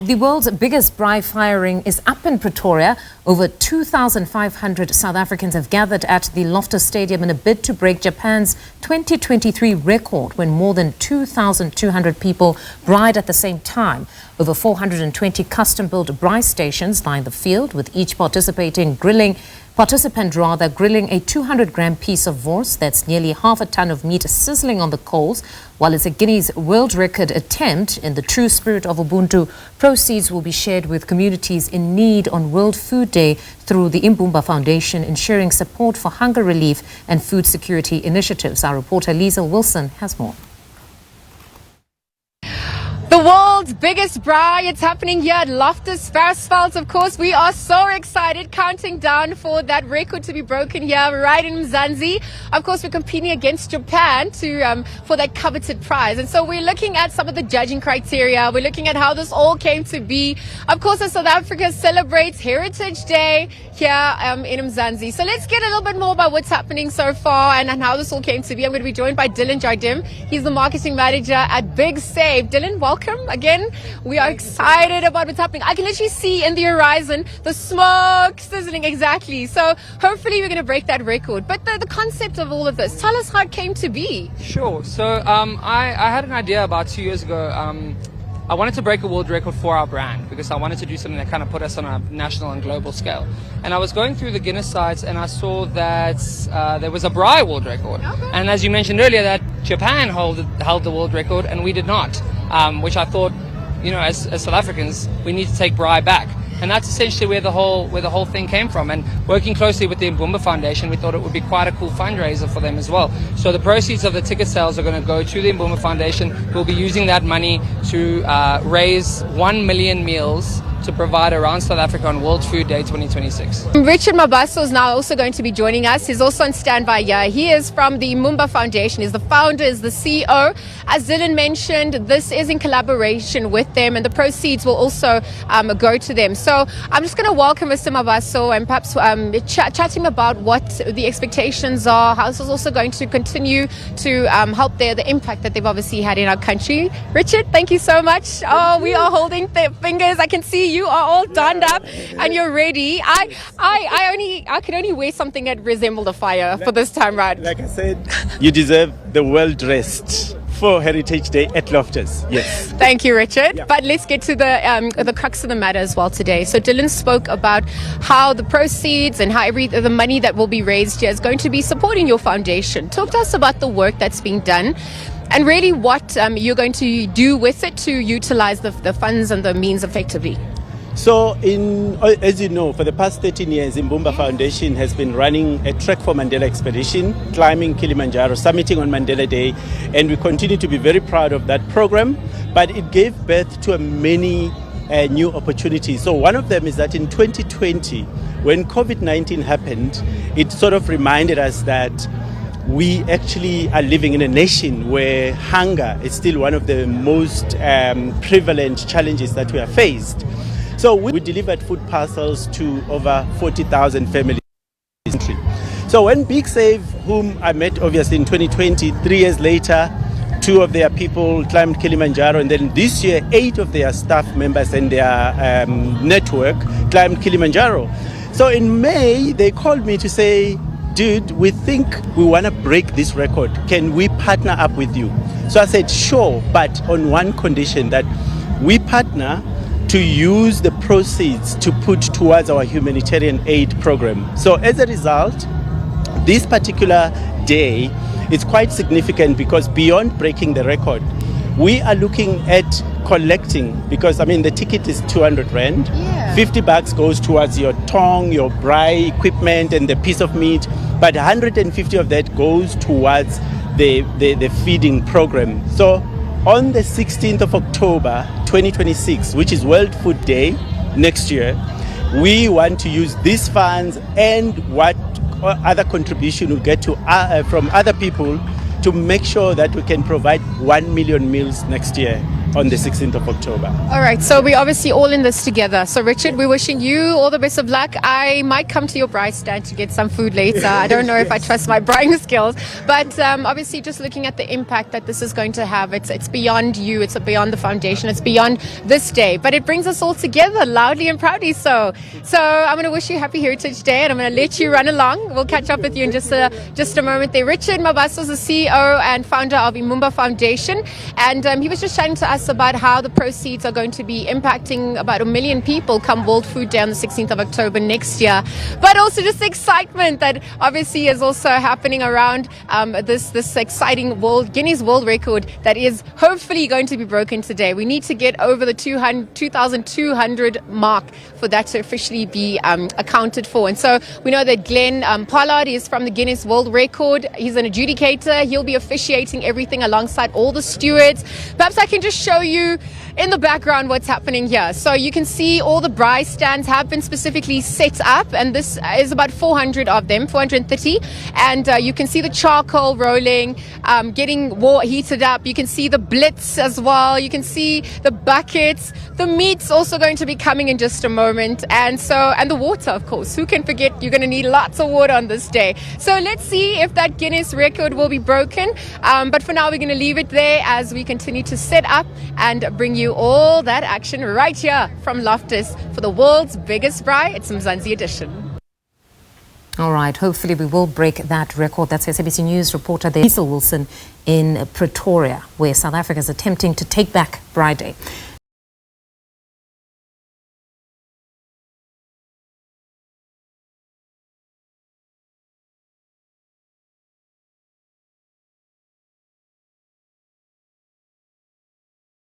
The world's biggest braai firing is up in Pretoria. Over 2,500 South Africans have gathered at the Loftus Stadium in a bid to break Japan's 2023 record when more than 2,200 people braaied at the same time. Over 420 custom-built braai stations line the field, with each participant grilling a 200-gram piece of wors, that's nearly half a ton of meat sizzling on the coals. While it's a Guinness World Record attempt, in the true spirit of Ubuntu, proceeds will be shared with communities in need on World Food Day through the Imbumba Foundation, ensuring support for hunger relief and food security initiatives. Our reporter Lisa Wilson has more. The world's biggest braai, it's happening here at Loftus Stadium. Of course, we are so excited, counting down for that record to be broken here right in Mzansi. Of course, we're competing against Japan for that coveted prize. And so we're looking at some of the judging criteria. We're looking at how this all came to be. Of course, as South Africa celebrates Heritage Day here in Mzansi. So let's get a little bit more about what's happening so far and how this all came to be. I'm going to be joined by Dylan Jardim. He's the marketing manager at Big Save. Dylan, welcome. Again, we are excited about what's happening. I can literally see in the horizon the smoke sizzling, exactly. So hopefully we're going to break that record. But the concept of all of this, tell us how it came to be. Sure. So I had an idea about 2 years ago. I wanted to break a world record for our brand because I wanted to do something that kind of put us on a national and global scale. And I was going through the Guinness sites and I saw that there was a braai world record. Okay. And as you mentioned earlier, that Japan held the world record and we did not, which I thought, you know, as South Africans, we need to take braai back. And that's essentially where the whole thing came from. And working closely with the Imbumba Foundation, we thought it would be quite a cool fundraiser for them as well. So the proceeds of the ticket sales are going to go to the Imbumba Foundation. We'll be using that money to raise 1 million meals to provide around South Africa on World Food Day 2026. Richard Mabaso is now also going to be joining us. He's also on standby here. He is from the Imbumba Foundation. He's the founder, is the CEO. As Dylan mentioned, this is in collaboration with them and the proceeds will also go to them. So I'm just going to welcome Mr. Mabaso and perhaps chat him about what the expectations are, how this is also going to continue to help the impact that they've obviously had in our country. Richard, thank you so much. Oh, we are holding the fingers. I can see you are all donned up and you're ready. I can only wear something that resembled a fire for this time, right? Like I said, you deserve the well dressed for Heritage Day at Loftus. Yes. Thank you, Richard. Yeah. But let's get to the crux of the matter as well today. So Dylan spoke about how the proceeds and how the money that will be raised here is going to be supporting your foundation. Talk to us about the work that's being done and really what you're going to do with it to utilize the funds and the means effectively. So, as you know, for the past 13 years, Imbumba Foundation has been running a Trek for Mandela expedition, climbing Kilimanjaro, summiting on Mandela Day, and we continue to be very proud of that program. But it gave birth to many new opportunities. So one of them is that in 2020, when COVID-19 happened, it sort of reminded us that we actually are living in a nation where hunger is still one of the most prevalent challenges that we are faced. So we delivered food parcels to over 40,000 families. So when Big Save, whom I met obviously in 2020, 3 years later, 2 of their people climbed Kilimanjaro, and then this year 8 of their staff members and their network climbed Kilimanjaro. So in May, they called me to say, dude, we think we want to break this record. Can we partner up with you? So I said, sure, but on one condition, that we partner to use the proceeds to put towards our humanitarian aid program. So as a result, this particular day is quite significant because beyond breaking the record, we are looking at collecting, because I mean the ticket is 200 Rand. Yeah. 50 bucks goes towards your tongue, your braai equipment and the piece of meat, but 150 of that goes towards the feeding program. So on the 16th of October 2026, which is World Food Day next year, we want to use these funds and what other contribution we get to from other people to make sure that we can provide 1 million meals next year. on the 16th of October. All right, so we're obviously all in this together. So Richard, we're wishing you all the best of luck. I might come to your braai stand to get some food later. I don't know if I trust my braaiing skills, but obviously just looking at the impact that this is going to have, it's beyond you, it's beyond the foundation, it's beyond this day, but it brings us all together loudly and proudly. So I'm going to wish you happy Heritage Day, and I'm going to let you run along. We'll catch up with you in just a moment there. Richard Mabaso is the CEO and founder of Imumba Foundation, and he was just chatting to us about how the proceeds are going to be impacting about 1 million people come World Food Day on the 16th of October next year. But also just the excitement that obviously is also happening around this exciting Guinness World Record that is hopefully going to be broken today. We need to get over the 2,200 mark for that to officially be accounted for. And so we know that Glenn Pollard is from the Guinness World Record. He's an adjudicator. He'll be officiating everything alongside all the stewards. Perhaps I can just show you in the background what's happening here. So you can see all the braai stands have been specifically set up, and this is about 400 of them, 430. And you can see the charcoal rolling, getting heated up. You can see the blitz as well. You can see the buckets. The meat's also going to be coming in just a moment. And the water, of course. Who can forget you're going to need lots of water on this day. So let's see if that Guinness record will be broken. But for now, we're going to leave it there as we continue to set up and bring you all that action right here from Loftus for the world's biggest braai. It's Mzansi edition. All right, hopefully we will break that record. That's SABC News reporter there, Cecil Wilson in Pretoria, where South Africa is attempting to take back Braai Day.